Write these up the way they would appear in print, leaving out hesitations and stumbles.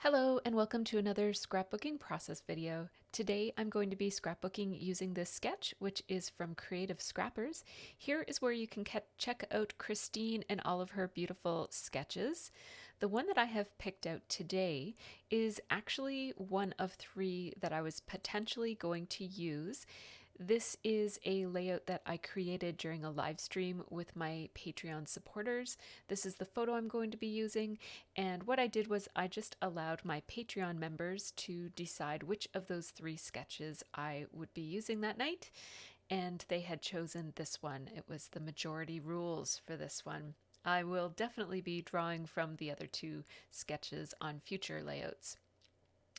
Hello and welcome to another scrapbooking process video. Today I'm going to be scrapbooking using this sketch, which is from Creative Scrappers. Here is where you can check out Christine and all of her beautiful sketches. The one that I have picked out today is actually one of three that I was potentially going to use. This is a layout that I created during a live stream with my Patreon supporters. This is the photo I'm going to be using, and what I did was I just allowed my Patreon members to decide which of those three sketches I would be using that night, and they had chosen this one. It was the majority rules for this one. I will definitely be drawing from the other two sketches on future layouts.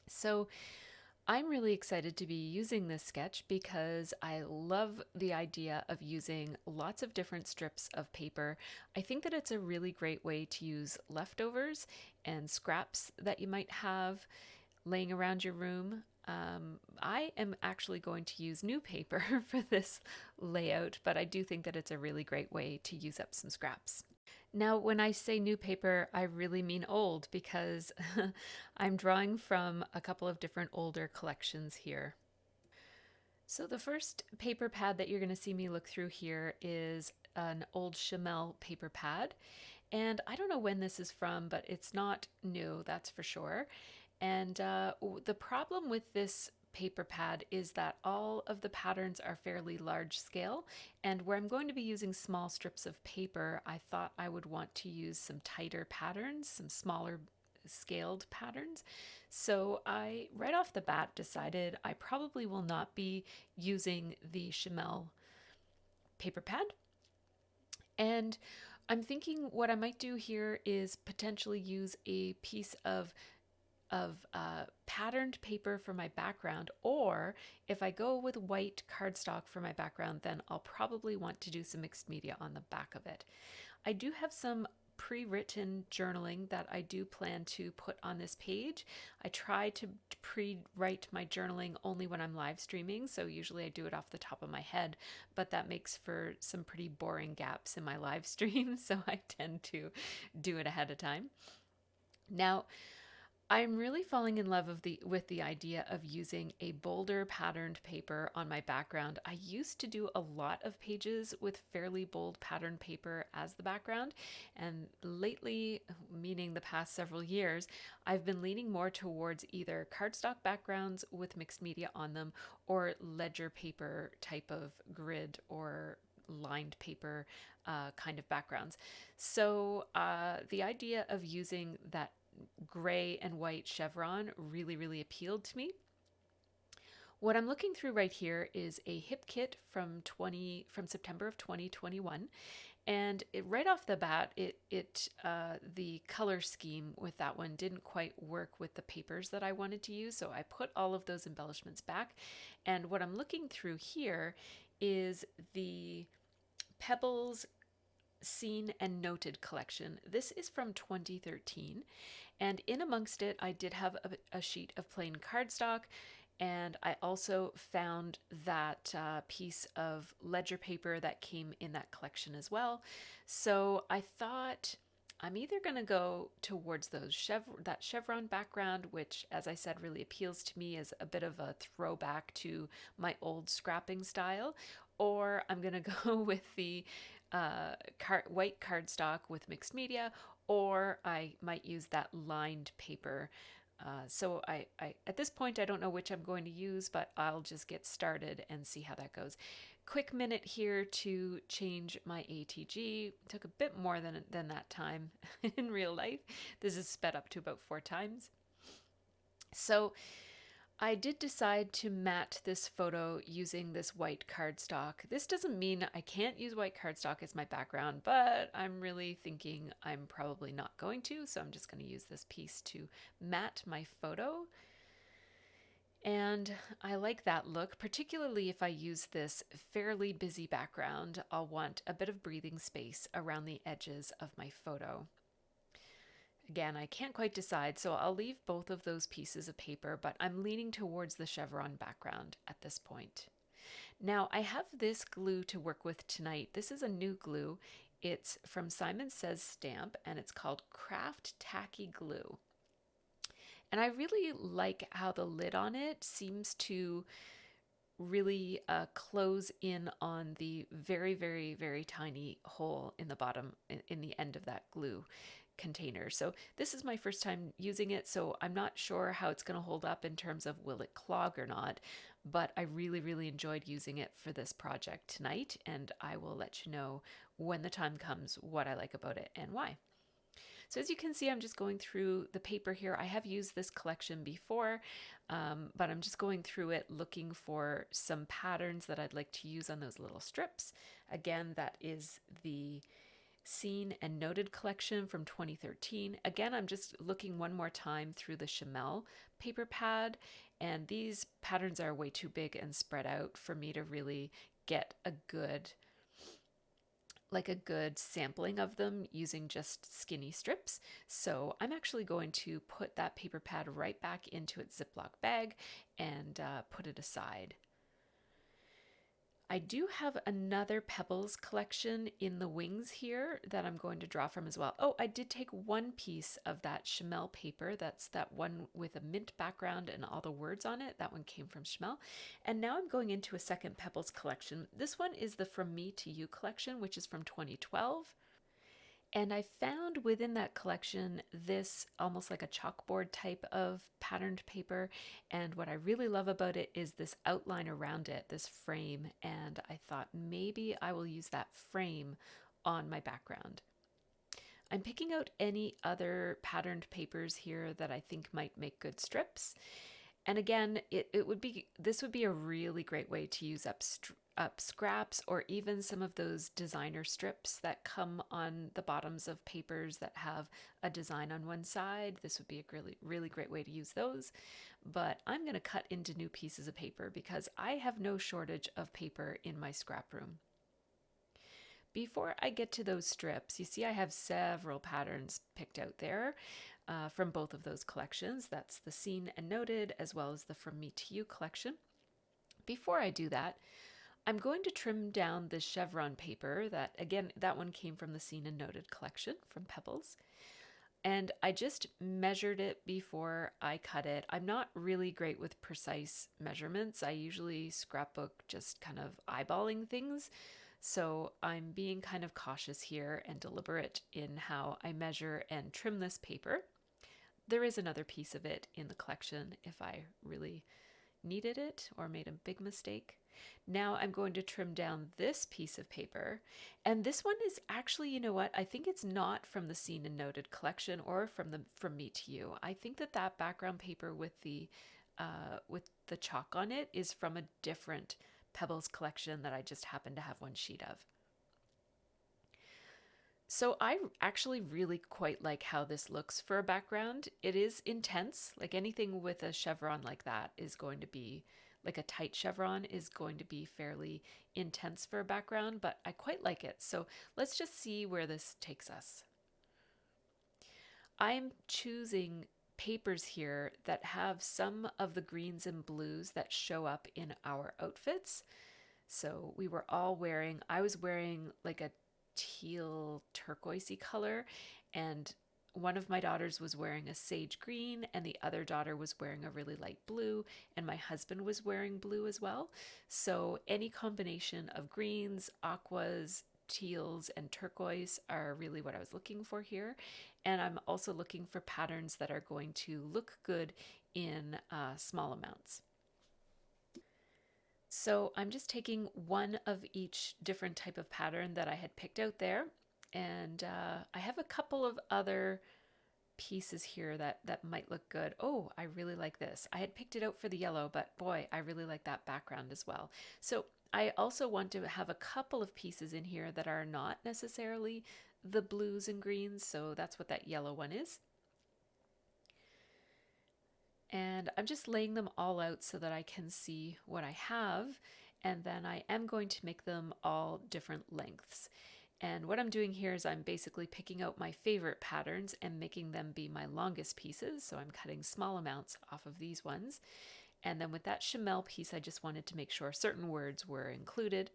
So I'm really excited to be using this sketch because I love the idea of using lots of different strips of paper. I think that it's a really great way to use leftovers and scraps that you might have laying around your room. I am actually going to use new paper for this layout, but I do think that it's a really great way to use up some scraps. Now, when I say new paper, I really mean old because I'm drawing from a couple of different older collections here. So the first paper pad that you're going to see me look through here is an old Chamel paper pad. And I don't know when this is from, but it's not new, that's for sure. And the problem with this paper pad is that all of the patterns are fairly large scale, and where I'm going to be using small strips of paper, I thought I would want to use some tighter patterns, some smaller scaled patterns. So I right off the bat decided I probably will not be using the Chamel paper pad. And I'm thinking what I might do here is potentially use a piece of patterned paper for my background, or if I go with white cardstock for my background, then I'll probably want to do some mixed media on the back of it. I do have some pre-written journaling that I do plan to put on this page. I try to pre-write my journaling only when I'm live streaming, so usually I do it off the top of my head, but that makes for some pretty boring gaps in my live stream, so I tend to do it ahead of time. Now, I'm really falling in love with the idea of using a bolder patterned paper on my background. I used to do a lot of pages with fairly bold patterned paper as the background, and lately, meaning the past several years, I've been leaning more towards either cardstock backgrounds with mixed media on them or ledger paper type of grid or lined paper kind of backgrounds. So the idea of using that gray and white chevron really appealed to me. What I'm looking through right here is a hip kit from September of 2021, and right off the bat, the color scheme with that one didn't quite work with the papers that I wanted to use, so I put all of those embellishments back. And what I'm looking through here is the Pebbles Seen and Noted collection. This is from 2013, and in amongst it I did have a sheet of plain cardstock, and I also found that piece of ledger paper that came in that collection as well. So I thought I'm either going to go towards that chevron background, which, as I said, really appeals to me as a bit of a throwback to my old scrapping style, or I'm going to go with the white cardstock with mixed media, or I might use that lined paper. So I at this point I don't know which I'm going to use, but I'll just get started and see how that goes. Quick minute here to change my ATG. Took a bit more than that time in real life. This is sped up to about 4 times. So I did decide to matte this photo using this white cardstock. This doesn't mean I can't use white cardstock as my background, but I'm really thinking I'm probably not going to, so I'm just going to use this piece to matte my photo. And I like that look, particularly if I use this fairly busy background. I'll want a bit of breathing space around the edges of my photo. Again, I can't quite decide, so I'll leave both of those pieces of paper, but I'm leaning towards the chevron background at this point. Now, I have this glue to work with tonight. This is a new glue. It's from Simon Says Stamp, and it's called Craft Tacky Glue. And I really like how the lid on it seems to really close in on the very, very, very tiny hole in the bottom, in the end of that glue container. So this is my first time using it, so I'm not sure how it's going to hold up in terms of will it clog or not, but I really, really enjoyed using it for this project tonight, and I will let you know when the time comes what I like about it and why. So as you can see, I'm just going through the paper here. I have used this collection before, but I'm just going through it looking for some patterns that I'd like to use on those little strips. Again, that is the Seen and Noted collection from 2013. Again, I'm just looking one more time through the Chamel paper pad, and these patterns are way too big and spread out for me to really get a good sampling of them using just skinny strips. So I'm actually going to put that paper pad right back into its Ziploc bag and put it aside. I do have another Pebbles collection in the wings here that I'm going to draw from as well. Oh, I did take one piece of that Chamel paper. That's that one with a mint background and all the words on it. That one came from Chamel. And now I'm going into a second Pebbles collection. This one is the From Me to You collection, which is from 2012. And I found within that collection this almost like a chalkboard type of patterned paper. And what I really love about it is this outline around it, this frame. And I thought maybe I will use that frame on my background. I'm picking out any other patterned papers here that I think might make good strips. And again, this would be a really great way to use up scraps, or even some of those designer strips that come on the bottoms of papers that have a design on one side. This would be a really, really great way to use those. But I'm going to cut into new pieces of paper because I have no shortage of paper in my scrap room. Before I get to those strips, you see I have several patterns picked out there from both of those collections. That's the Seen and Noted as well as the From Me to You collection. Before I do that, I'm going to trim down the chevron paper that, again, that one came from the Seen and Noted collection from Pebbles. And I just measured it before I cut it. I'm not really great with precise measurements. I usually scrapbook just kind of eyeballing things. So I'm being kind of cautious here and deliberate in how I measure and trim this paper. There is another piece of it in the collection if I really needed it or made a big mistake. Now I'm going to trim down this piece of paper. And this one is actually, you know what? I think it's not from the Seen and Noted collection or From Me to You. I think that background paper with the chalk on it is from a different Pebbles collection that I just happen to have one sheet of. So I actually really quite like how this looks for a background. It is intense, like anything with a chevron like that is going to be, like a tight chevron is going to be fairly intense for a background, but I quite like it. So let's just see where this takes us. I'm choosing papers here that have some of the greens and blues that show up in our outfits. So I was wearing like a teal turquoisey color, and one of my daughters was wearing a sage green and the other daughter was wearing a really light blue, and my husband was wearing blue as well. So any combination of greens, aquas, teals, and turquoise are really what I was looking for here. And I'm also looking for patterns that are going to look good in small amounts. So I'm just taking one of each different type of pattern that I had picked out there. And I have a couple of other pieces here that might look good. Oh, I really like this. I had picked it out for the yellow, but boy, I really like that background as well. So I also want to have a couple of pieces in here that are not necessarily the blues and greens. So that's what that yellow one is. And I'm just laying them all out so that I can see what I have. And then I am going to make them all different lengths. And what I'm doing here is I'm basically picking out my favorite patterns and making them be my longest pieces. So I'm cutting small amounts off of these ones. And then with that Chamel piece, I just wanted to make sure certain words were included.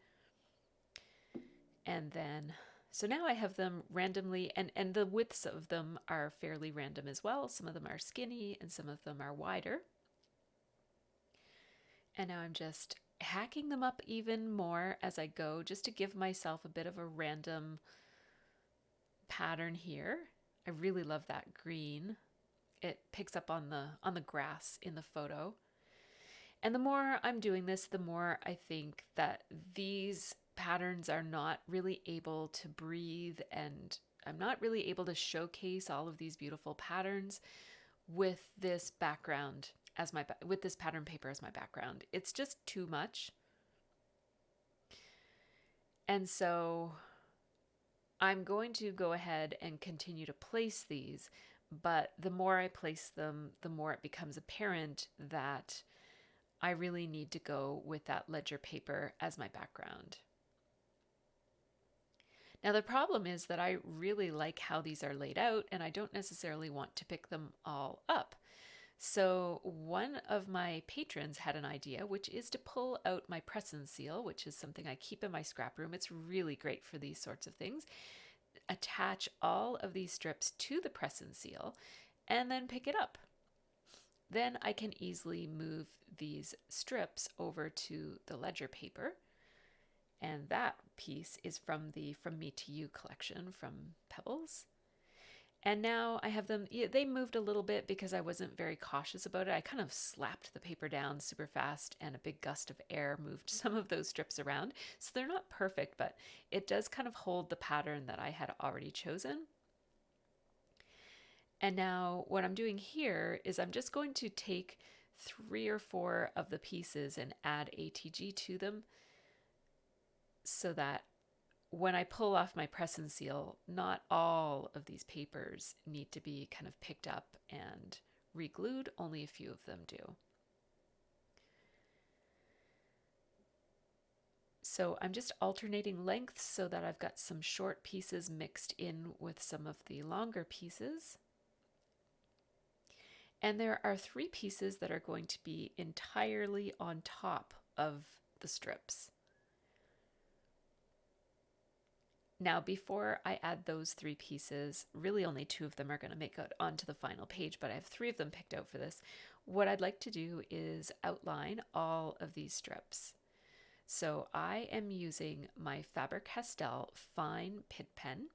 And then So now I have them randomly, and the widths of them are fairly random as well. Some of them are skinny and some of them are wider. And now I'm just hacking them up even more as I go, just to give myself a bit of a random pattern here. I really love that green. It picks up on the grass in the photo. And the more I'm doing this, the more I think that these patterns are not really able to breathe, and I'm not really able to showcase all of these beautiful patterns with this background as with this pattern paper as my background. It's just too much. And so I'm going to go ahead and continue to place these, but the more I place them, the more it becomes apparent that I really need to go with that ledger paper as my background. Now the problem is that I really like how these are laid out, and I don't necessarily want to pick them all up. So one of my patrons had an idea, which is to pull out my press and seal, which is something I keep in my scrap room. It's really great for these sorts of things. Attach all of these strips to the press and seal, and then pick it up. Then I can easily move these strips over to the ledger paper. And that piece is from the From Me to You collection from Pebbles. And now I have them, they moved a little bit because I wasn't very cautious about it. I kind of slapped the paper down super fast, and a big gust of air moved some of those strips around. So they're not perfect, but it does kind of hold the pattern that I had already chosen. And now what I'm doing here is I'm just going to take 3 or 4 of the pieces and add ATG to them, so that when I pull off my press and seal, not all of these papers need to be kind of picked up and re-glued, only a few of them do. So I'm just alternating lengths so that I've got some short pieces mixed in with some of the longer pieces. And there are 3 pieces that are going to be entirely on top of the strips. Now, before I add those 3 pieces, really only 2 of them are going to make it onto the final page, but I have 3 of them picked out for this. What I'd like to do is outline all of these strips. So I am using my Faber Castell Fine Pit Pen.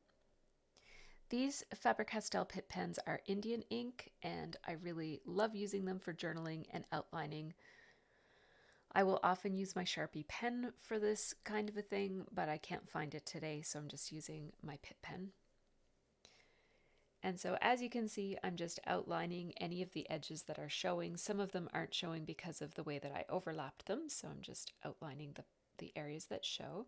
These Faber Castell Pit Pens are Indian ink, and I really love using them for journaling and outlining. I will often use my Sharpie pen for this kind of a thing, but I can't find it today, so I'm just using my Pit Pen. And so as you can see, I'm just outlining any of the edges that are showing. Some of them aren't showing because of the way that I overlapped them, so I'm just outlining the areas that show.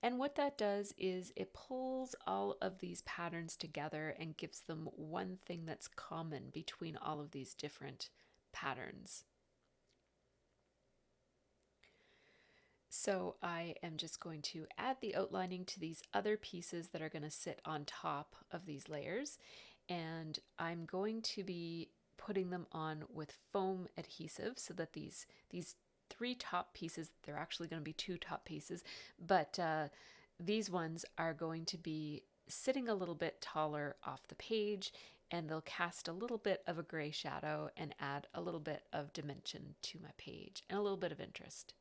And what that does is it pulls all of these patterns together and gives them one thing that's common between all of these different patterns. So I am just going to add the outlining to these other pieces that are going to sit on top of these layers, and I'm going to be putting them on with foam adhesive so that these 3 top pieces, they're actually going to be 2 top pieces, but these ones are going to be sitting a little bit taller off the page, and they'll cast a little bit of a gray shadow and add a little bit of dimension to my page and a little bit of interest.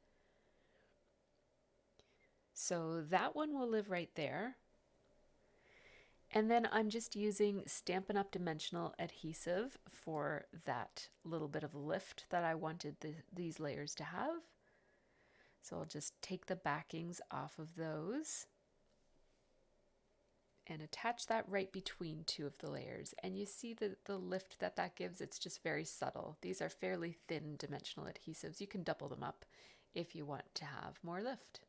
So that one will live right there. And then I'm just using Stampin' Up! Dimensional adhesive for that little bit of lift that I wanted these layers to have. So I'll just take the backings off of those and attach that right between 2 of the layers. And you see the lift that gives, it's just very subtle. These are fairly thin dimensional adhesives. You can double them up if you want to have more lift.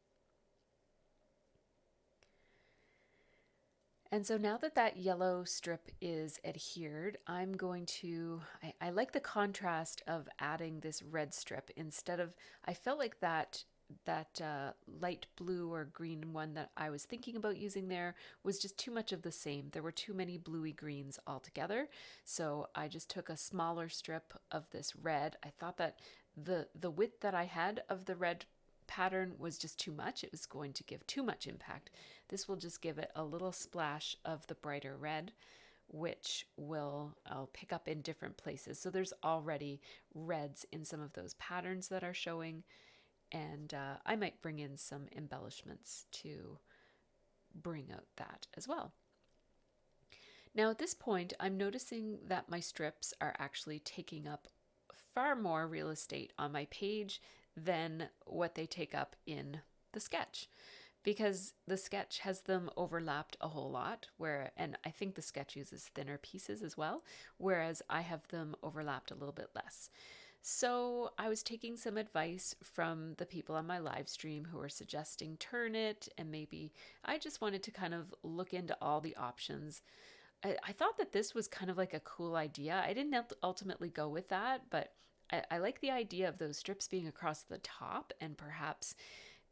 And so now that yellow strip is adhered, I'm going to, I like the contrast of adding this red strip instead of, I felt like that light blue or green one that I was thinking about using there was just too much of the same. There were too many bluey greens altogether. So I just took a smaller strip of this red. I thought that the width that I had of the red pattern was just too much. It was going to give too much impact. This will just give it a little splash of the brighter red, which I'll pick up in different places. So there's already reds in some of those patterns that are showing, and I might bring in some embellishments to bring out that as well. Now at this point, I'm noticing that my strips are actually taking up far more real estate on my page than what they take up in the sketch, because the sketch has them overlapped a whole lot, and I think the sketch uses thinner pieces as well, whereas I have them overlapped a little bit less. So I was taking some advice from the people on my live stream who were suggesting turn it, and maybe I just wanted to kind of look into all the options. I thought that this was kind of like a cool idea. I didn't ultimately go with that, but I like the idea of those strips being across the top and perhaps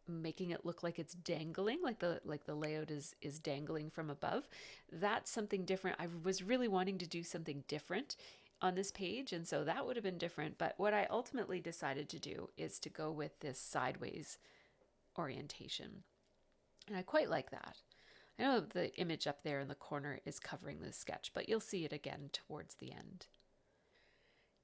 making it look like it's dangling, like the layout is dangling from above. That's something different. I was really wanting to do something different on this page, and so that would have been different. But what I ultimately decided to do is to go with this sideways orientation, and I quite like that. I know the image up there in the corner is covering the sketch, but you'll see it again towards the end.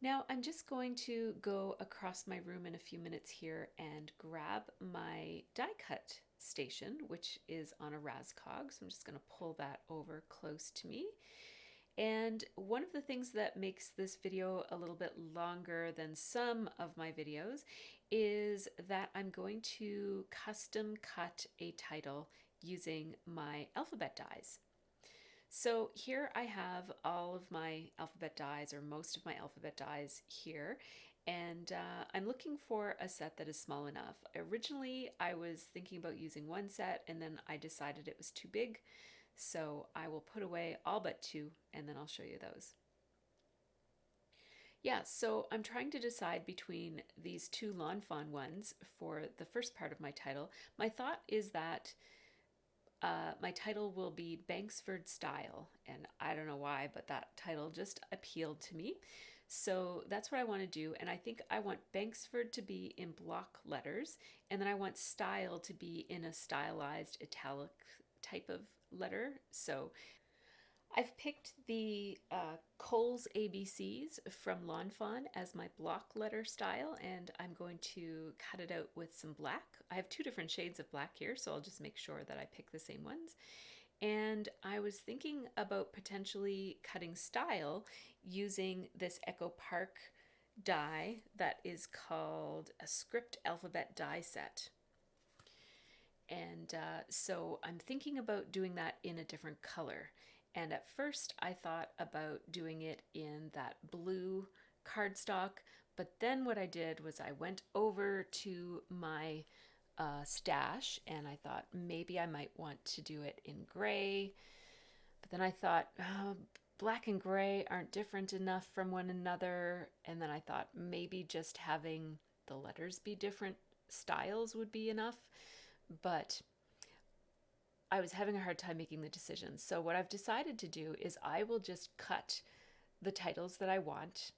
Now I'm just going to go across my room in a few minutes here and grab my die cut station, which is on a Rascog. So I'm just going to pull that over close to me. And one of the things that makes this video a little bit longer than some of my videos is that I'm going to custom cut a title using my alphabet dies. So here I have all of my alphabet dies, or most of my alphabet dies here, and I'm looking for a set that is small enough. Originally I was thinking about using one set, and then I decided it was too big, so I will put away all but two, and then I'll show you those. Yeah, so I'm trying to decide between these two Lawn Fawn ones for the first part of my title. My thought is that my title will be Banksford Style, and I don't know why, but that title just appealed to me. So that's what I want to do, and I think I want Banksford to be in block letters, and then I want Style to be in a stylized italic type of letter. So I've picked the Coles ABCs from Lawn Fawn as my block letter style, and I'm going to cut it out with some black. I have two different shades of black here, so I'll just make sure that I pick the same ones. And I was thinking about potentially cutting Style using this Echo Park die that is called a Script Alphabet die set. And so I'm thinking about doing that in a different color. And at first I thought about doing it in that blue cardstock, but then what I did was I went over to my stash and I thought maybe I might want to do it in gray, but then I thought black and gray aren't different enough from one another, and then I thought maybe just having the letters be different styles would be enough, but I was having a hard time making the decision. So what I've decided to do is I will just cut the titles that I want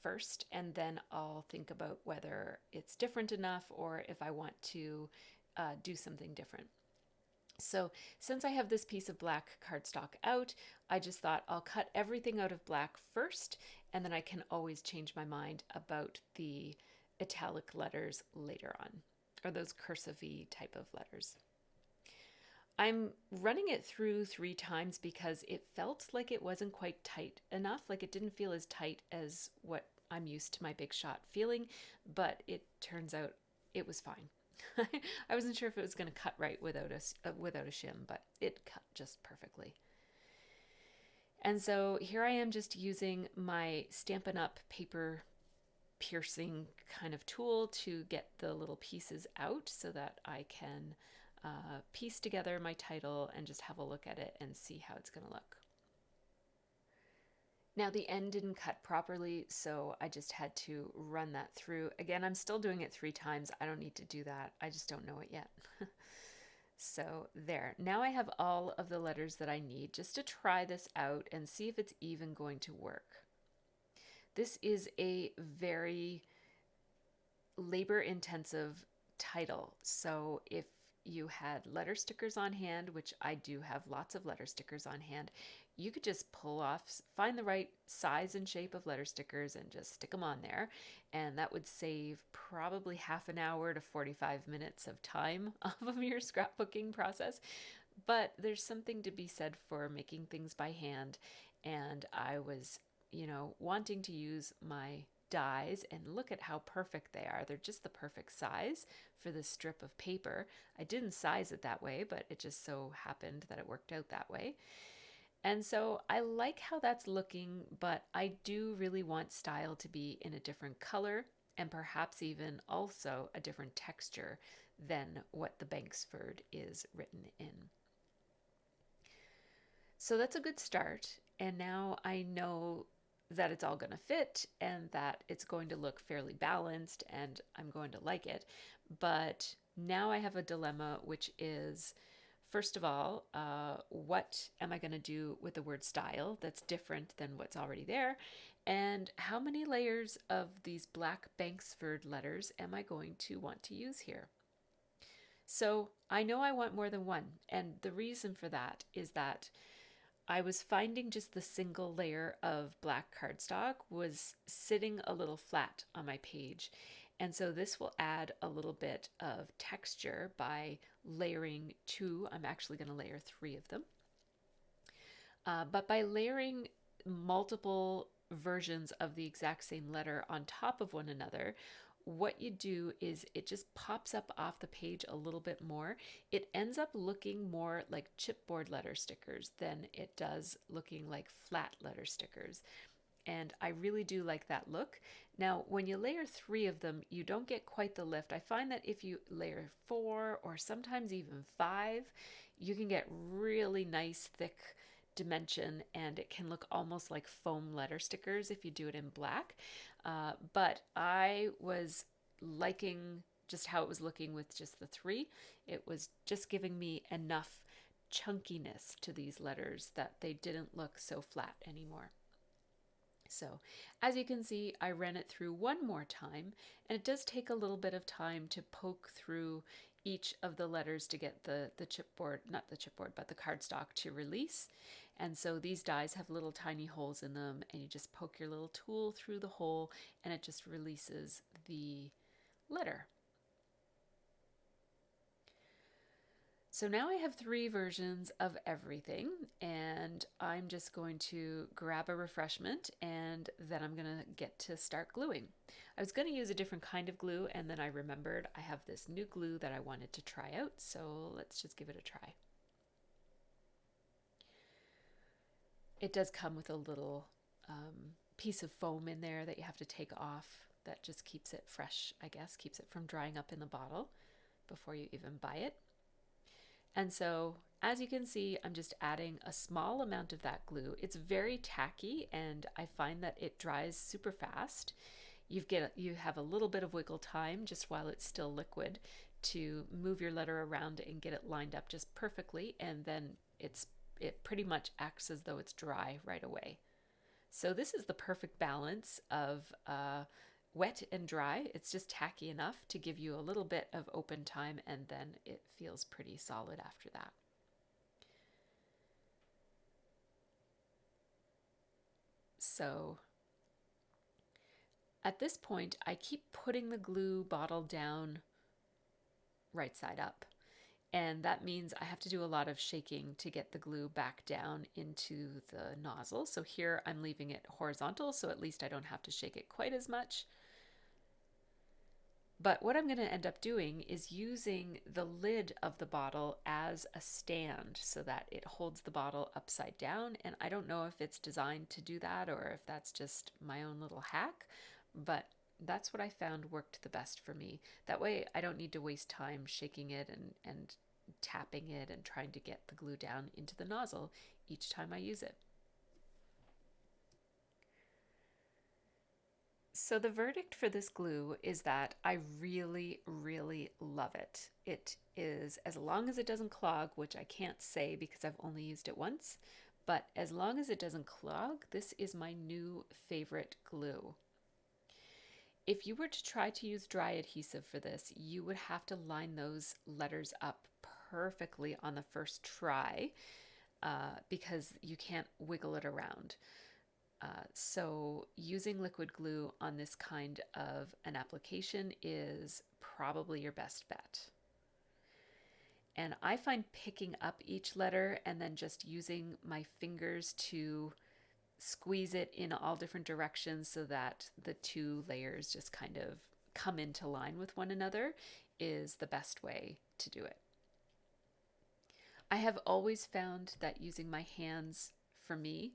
first, and then I'll think about whether it's different enough or if I want to do something different. So since I have this piece of black cardstock out, I just thought I'll cut everything out of black first, and then I can always change my mind about the italic letters later on, or those cursive-y type of letters. I'm running it through 3 times because it felt like it wasn't quite tight enough. Like it didn't feel as tight as what I'm used to my Big Shot feeling, but it turns out it was fine. I wasn't sure if it was going to cut right without a shim, but it cut just perfectly. And so here I am just using my Stampin' Up paper piercing kind of tool to get the little pieces out so that I can piece together my title and just have a look at it and see how it's going to look. Now the end didn't cut properly, so I just had to run that through. Again, I'm still doing it 3 times. I don't need to do that. I just don't know it yet. So there. Now I have all of the letters that I need just to try this out and see if it's even going to work. This is a very labor-intensive title. So if you had letter stickers on hand, which I do have lots of letter stickers on hand, you could just pull off, find the right size and shape of letter stickers and just stick them on there. And that would save probably half an hour to 45 minutes of time off of your scrapbooking process. But there's something to be said for making things by hand. And I was, wanting to use my dies and look at how perfect they are. They're just the perfect size for this strip of paper. I didn't size it that way, but it just so happened that it worked out that way. And so I like how that's looking, but I do really want style to be in a different color and perhaps even also a different texture than what the Banksford is written in. So that's a good start. And now I know that it's all going to fit and that it's going to look fairly balanced and I'm going to like it. But now I have a dilemma, which is, first of all, what am I going to do with the word style that's different than what's already there? And how many layers of these black Banksford letters am I going to want to use here? So I know I want more than one. And the reason for that is that I was finding just the single layer of black cardstock was sitting a little flat on my page. And so this will add a little bit of texture by layering two. I'm actually going to layer 3 of them. But by layering multiple versions of the exact same letter on top of one another, what you do is it just pops up off the page a little bit more. It ends up looking more like chipboard letter stickers than it does looking like flat letter stickers. And I really do like that look. Now, when you layer 3 of them, you don't get quite the lift. I find that if you layer 4 or sometimes even 5, you can get really nice thick dimension and it can look almost like foam letter stickers if you do it in black. But I was liking just how it was looking with just the 3. It was just giving me enough chunkiness to these letters that they didn't look so flat anymore. So as you can see, I ran it through one more time, and it does take a little bit of time to poke through each of the letters to get the chipboard, not the chipboard, but the cardstock to release. And so these dies have little tiny holes in them, and you just poke your little tool through the hole, and it just releases the letter. So now I have 3 versions of everything, and I'm just going to grab a refreshment and then I'm going to get to start gluing. I was going to use a different kind of glue, and then I remembered I have this new glue that I wanted to try out, so let's just give it a try. It does come with a little piece of foam in there that you have to take off that just keeps it fresh, I guess, keeps it from drying up in the bottle before you even buy it. And so, as you can see, I'm just adding a small amount of that glue. It's very tacky, and I find that it dries super fast. You have a little bit of wiggle time just while it's still liquid to move your letter around and get it lined up just perfectly, and then it pretty much acts as though it's dry right away. So this is the perfect balance of wet and dry. It's just tacky enough to give you a little bit of open time, and then it feels pretty solid after that. So at this point, I keep putting the glue bottle down right side up. And that means I have to do a lot of shaking to get the glue back down into the nozzle. So here I'm leaving it horizontal, so at least I don't have to shake it quite as much. But what I'm going to end up doing is using the lid of the bottle as a stand so that it holds the bottle upside down. And I don't know if it's designed to do that or if that's just my own little hack, but that's what I found worked the best for me. That way I don't need to waste time shaking it and tapping it and trying to get the glue down into the nozzle each time I use it. So the verdict for this glue is that I really, really love it. It is, as long as it doesn't clog, which I can't say because I've only used it once, but as long as it doesn't clog, this is my new favorite glue. If you were to try to use dry adhesive for this, you would have to line those letters up perfectly on the first try because you can't wiggle it around. So using liquid glue on this kind of an application is probably your best bet. And I find picking up each letter and then just using my fingers to squeeze it in all different directions so that the two layers just kind of come into line with one another is the best way to do it. I have always found that using my hands for me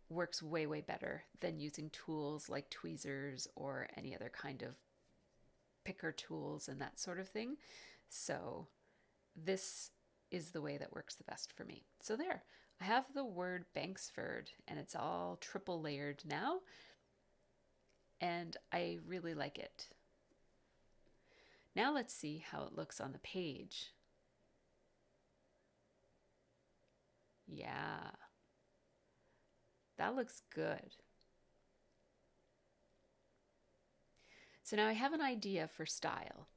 works way, way better than using tools like tweezers or any other kind of picker tools and that sort of thing. So this is the way that works the best for me. So there, I have the word Banksford and it's all triple layered now, and I really like it. Now let's see how it looks on the page. Yeah, that looks good. So now I have an idea for style.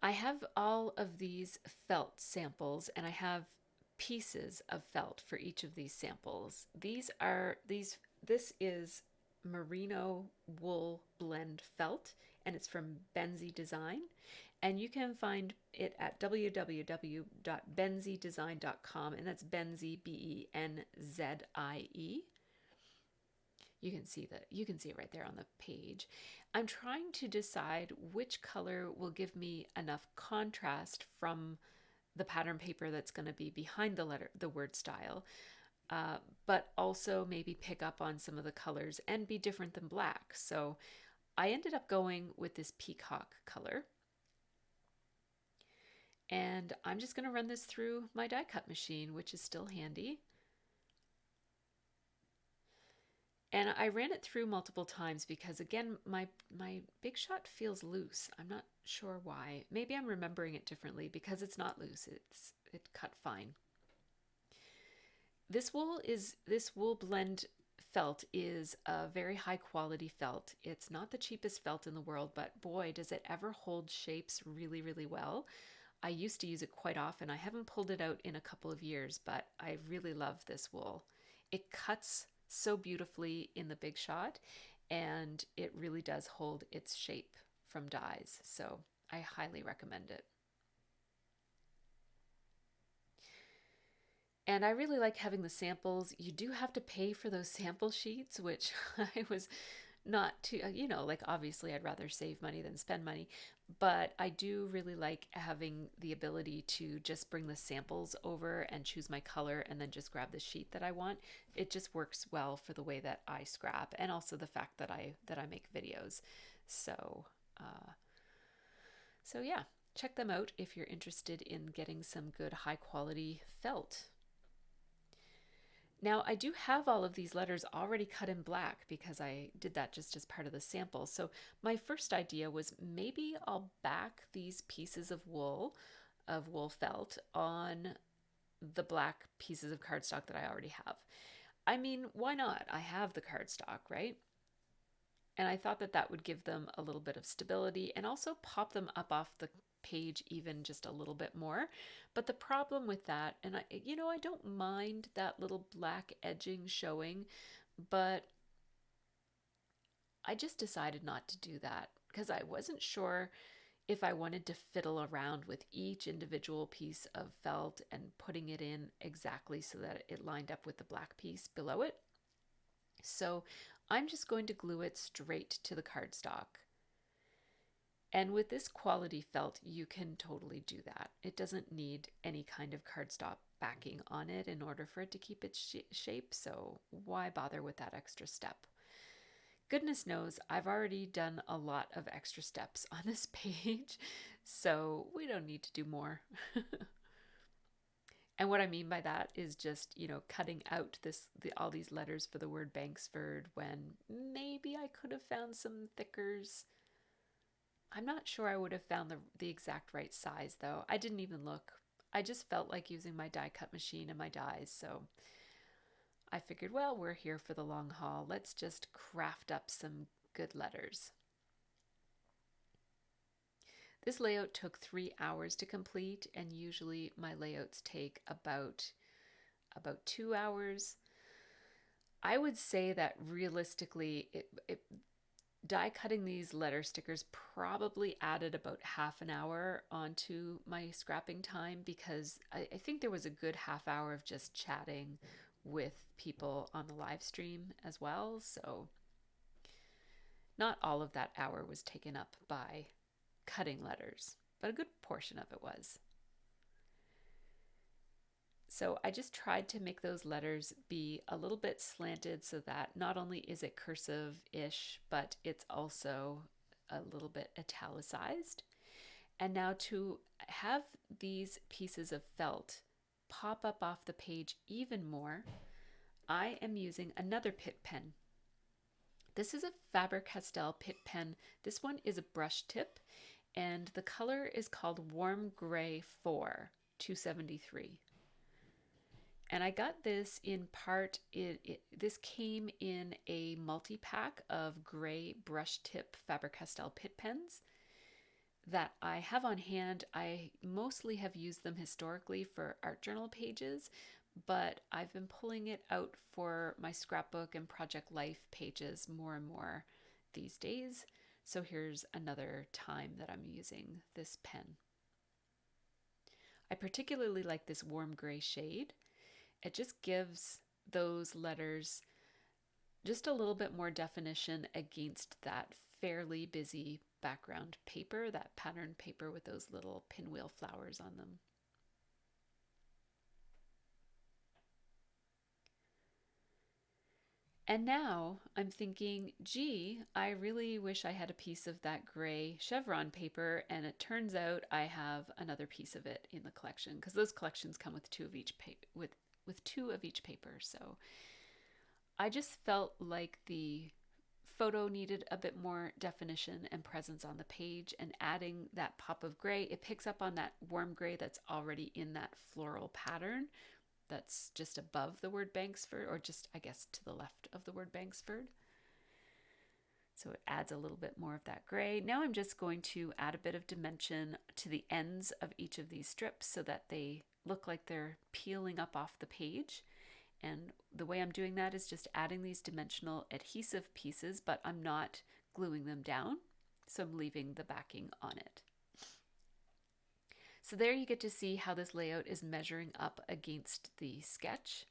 I have all of these felt samples and I have pieces of felt for each of these samples. This is merino wool blend felt and it's from Benzie Design, and you can find it at www.benziedesign.com, and that's Benzie, Benzie. You can see it right there on the page. I'm trying to decide which color will give me enough contrast from the pattern paper that's going to be behind the word style, but also maybe pick up on some of the colors and be different than black. So I ended up going with this peacock color. And I'm just going to run this through my die cut machine, which is still handy. And I ran it through multiple times because, again, my Big Shot feels loose. I'm not sure why. Maybe I'm remembering it differently because it's not loose. It cut fine. This wool blend felt is a very high quality felt. It's not the cheapest felt in the world, but boy, does it ever hold shapes really, really well. I used to use it quite often. I haven't pulled it out in a couple of years, but I really love this wool. It cuts so beautifully in the Big Shot, and it really does hold its shape from dies. So I highly recommend it. And I really like having the samples. You do have to pay for those sample sheets, which I was not too, like obviously I'd rather save money than spend money, but I do really like having the ability to just bring the samples over and choose my color and then just grab the sheet that I want. It just works well for the way that I scrap, and also the fact that I make videos. So yeah, check them out if you're interested in getting some good high quality felt. Now, I do have all of these letters already cut in black because I did that just as part of the sample. So my first idea was maybe I'll back these pieces of wool felt on the black pieces of cardstock that I already have. I mean, why not? I have the cardstock, right? And I thought that would give them a little bit of stability and also pop them up off the page even just a little bit more. But the problem with that, and I don't mind that little black edging showing, but I just decided not to do that because I wasn't sure if I wanted to fiddle around with each individual piece of felt and putting it in exactly so that it lined up with the black piece below it. So I'm just going to glue it straight to the cardstock. And with this quality felt, you can totally do that. It doesn't need any kind of cardstock backing on it in order for it to keep its shape, so why bother with that extra step? Goodness knows I've already done a lot of extra steps on this page, so we don't need to do more. And what I mean by that is just, cutting out all these letters for the word Banksford when maybe I could have found some thickers. I'm not sure I would have found the exact right size though. I didn't even look. I just felt like using my die cut machine and my dies, so I figured, well, we're here for the long haul. Let's just craft up some good letters. This layout took 3 hours to complete, and usually my layouts take about 2 hours. I would say that realistically, die cutting these letter stickers probably added about half an hour onto my scrapping time, because I think there was a good half hour of just chatting with people on the live stream as well. So not all of that hour was taken up by cutting letters, but a good portion of it was. So I just tried to make those letters be a little bit slanted so that not only is it cursive-ish, but it's also a little bit italicized. And now to have these pieces of felt pop up off the page even more, I am using another Pit Pen. This is a Faber Castell Pit Pen. This one is a brush tip, and the color is called Warm Gray 4, 273. And I got this in part, this came in a multi-pack of gray brush tip Faber Castell Pit Pens that I have on hand. I mostly have used them historically for art journal pages, but I've been pulling it out for my scrapbook and project life pages more and more these days. So here's another time that I'm using this pen. I particularly like this warm gray shade. It just gives those letters just a little bit more definition against that fairly busy background paper, that patterned paper with those little pinwheel flowers on them. And now I'm thinking, gee, I really wish I had a piece of that gray chevron paper, and it turns out I have another piece of it in the collection, because those collections come with two of each paper. So I just felt like the photo needed a bit more definition and presence on the page, and adding that pop of gray, it picks up on that warm gray that's already in that floral pattern that's just above the word Banksford, or just, I guess, to the left of the word Banksford. So it adds a little bit more of that gray. Now I'm just going to add a bit of dimension to the ends of each of these strips so that they look like they're peeling up off the page. And the way I'm doing that is just adding these dimensional adhesive pieces, but I'm not gluing them down. So I'm leaving the backing on it. So there you get to see how this layout is measuring up against the sketch.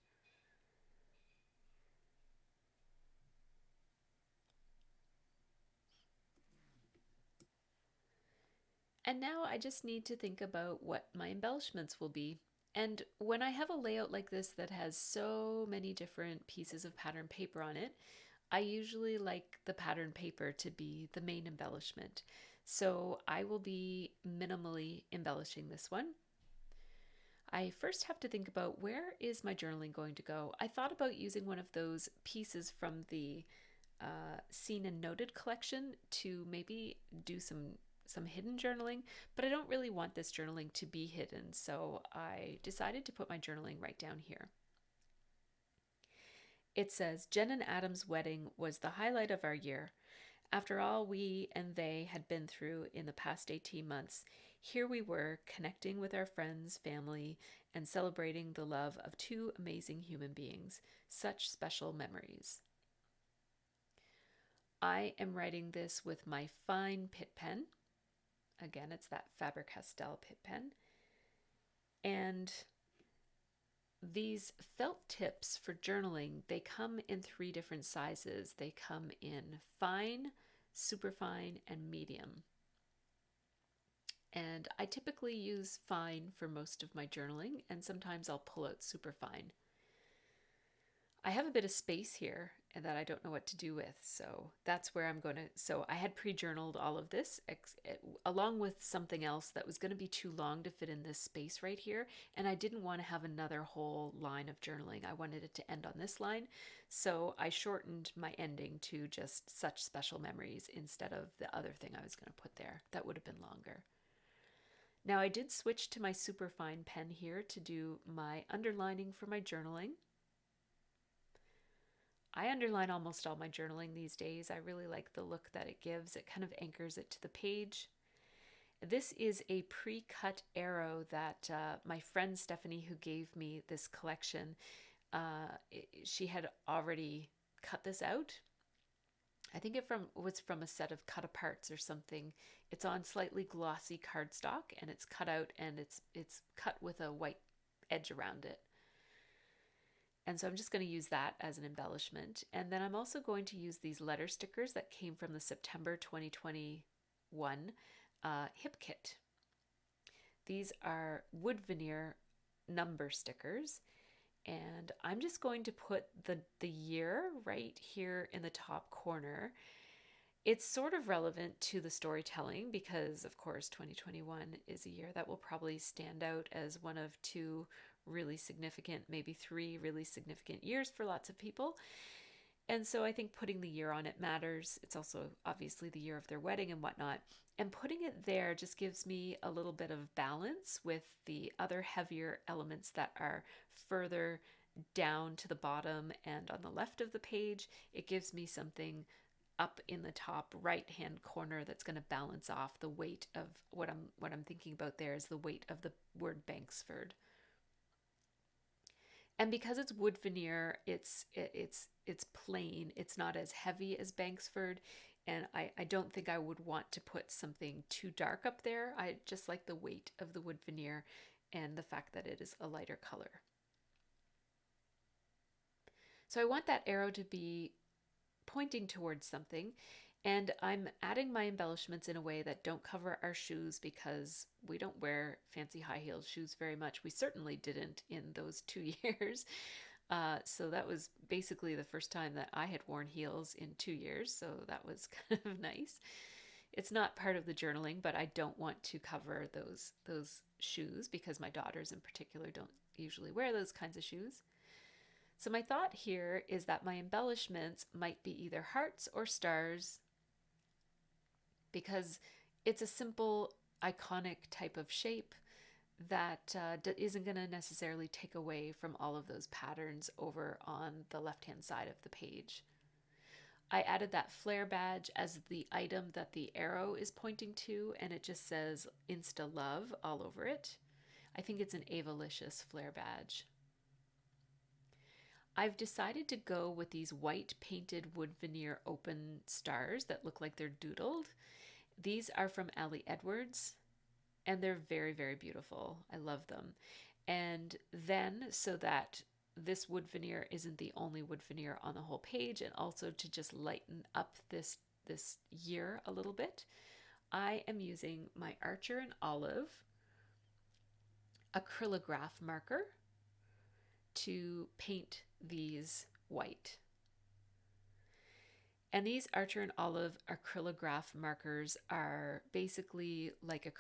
And now I just need to think about what my embellishments will be. And when I have a layout like this that has so many different pieces of pattern paper on it, I usually like the pattern paper to be the main embellishment. So I will be minimally embellishing this one. I first have to think about, where is my journaling going to go? I thought about using one of those pieces from the Seen and Noted collection to maybe do some hidden journaling, but I don't really want this journaling to be hidden, so I decided to put my journaling right down here. It says, Jen and Adam's wedding was the highlight of our year. After all we and they had been through in the past 18 months, here we were, connecting with our friends, family, and celebrating the love of two amazing human beings. Such special memories. I am writing this with my fine Pit Pen. Again, it's that Faber Castell Pit Pen. And these felt tips for journaling, they come in 3 different sizes. They come in fine, superfine, and medium. And I typically use fine for most of my journaling, and sometimes I'll pull out superfine. I have a bit of space here and that I don't know what to do with, so that's where I'm going to, so I had pre-journaled all of this along with something else that was going to be too long to fit in this space right here, and I didn't want to have another whole line of journaling. I wanted it to end on this line, so I shortened my ending to just such special memories instead of the other thing I was going to put there. That would have been longer. Now I did switch to my superfine pen here to do my underlining for my journaling. I underline almost all my journaling these days. I really like the look that it gives. It kind of anchors it to the page. This is a pre-cut arrow that my friend Stephanie, who gave me this collection, she had already cut this out. I think it was from a set of cut aparts or something. It's on slightly glossy cardstock, and it's cut out, and it's cut with a white edge around it. And so I'm just going to use that as an embellishment. And then I'm also going to use these letter stickers that came from the September 2021 hip kit. These are wood veneer number stickers. And I'm just going to put the year right here in the top corner. It's sort of relevant to the storytelling because, of course, 2021 is a year that will probably stand out as one of two really significant, maybe three really significant years for lots of people. And so I think putting the year on it matters. It's also obviously the year of their wedding and whatnot. And putting it there just gives me a little bit of balance with the other heavier elements that are further down to the bottom and on the left of the page. It gives me something up in the top right hand corner that's going to balance off the weight of what I'm thinking about there is the weight of the word Banksford. And because it's wood veneer, it's plain. It's not as heavy as Banksford, and I don't think I would want to put something too dark up there. I just like the weight of the wood veneer and the fact that it is a lighter color. So I want that arrow to be pointing towards something, and I'm adding my embellishments in a way that don't cover our shoes because we don't wear fancy high heeled shoes very much. We certainly didn't in those 2 years. So that was basically the first time that I had worn heels in 2 years. So that was kind of nice. It's not part of the journaling, but I don't want to cover those shoes because my daughters in particular don't usually wear those kinds of shoes. So my thought here is that my embellishments might be either hearts or stars because it's a simple, iconic type of shape that isn't going to necessarily take away from all of those patterns over on the left-hand side of the page. I added that flare badge as the item that the arrow is pointing to, and it just says Insta Love all over it. I think it's an Avalicious flare badge. I've decided to go with these white painted wood veneer open stars that look like they're doodled. These are from Ali Edwards, and they're very, very beautiful. I love them. And then, so that this wood veneer isn't the only wood veneer on the whole page, and also to just lighten up this year a little bit, I am using my Archer and Olive acrylograph marker to paint these white. And these Archer and Olive acrylograph markers are basically like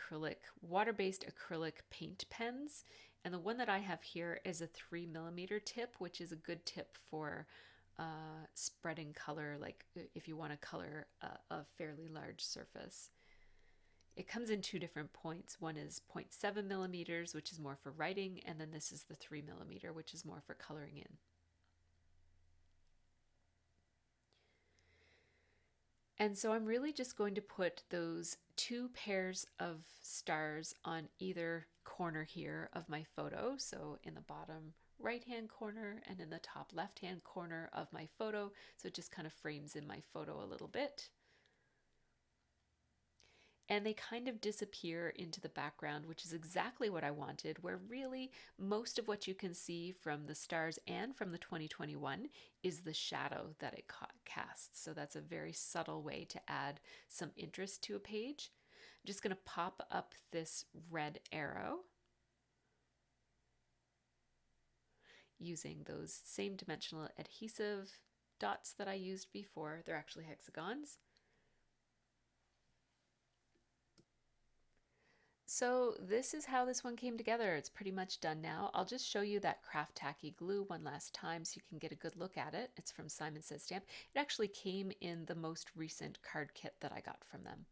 water-based acrylic paint pens. And the one that I have here is a 3mm tip, which is a good tip for spreading color, like if you want to color a fairly large surface. It comes in two different points. One is 0.7mm, which is more for writing, and then this is the 3mm, which is more for coloring in. And so I'm really just going to put those two pairs of stars on either corner here of my photo. So in the bottom right-hand corner and in the top left-hand corner of my photo. So it just kind of frames in my photo a little bit. And they kind of disappear into the background, which is exactly what I wanted, where really most of what you can see from the stars and from the 2021 is the shadow that it casts. So that's a very subtle way to add some interest to a page. I'm just going to pop up this red arrow using those same dimensional adhesive dots that I used before. They're actually hexagons. So this is how this one came together. It's pretty much done now. I'll just show you that craft tacky glue one last time so you can get a good look at it. It's from Simon Says Stamp. It actually came in the most recent card kit that I got from them.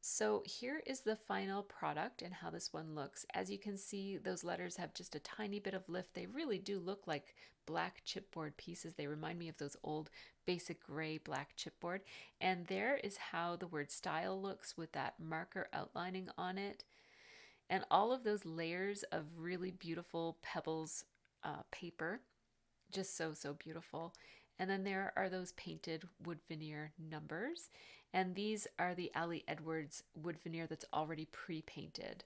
So here is the final product and how this one looks. As you can see, those letters have just a tiny bit of lift. They really do look like black chipboard pieces. They remind me of those old basic gray black chipboard. And there is how the word style looks with that marker outlining on it. And all of those layers of really beautiful pebbles paper. Just so, so beautiful. And then there are those painted wood veneer numbers. And these are the Ali Edwards wood veneer that's already pre-painted.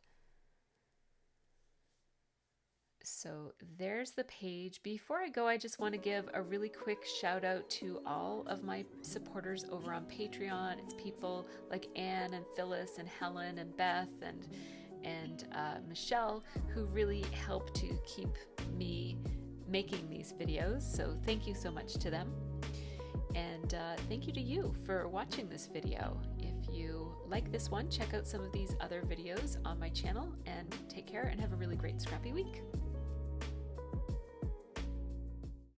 So there's the page. Before I go, I just want to give a really quick shout out to all of my supporters over on Patreon. It's people like Anne and Phyllis and Helen and Beth and Michelle who really help to keep me making these videos. So thank you so much to them. And thank you to you for watching this video. If you like this one, check out some of these other videos on my channel, and take care and have a really great scrappy week.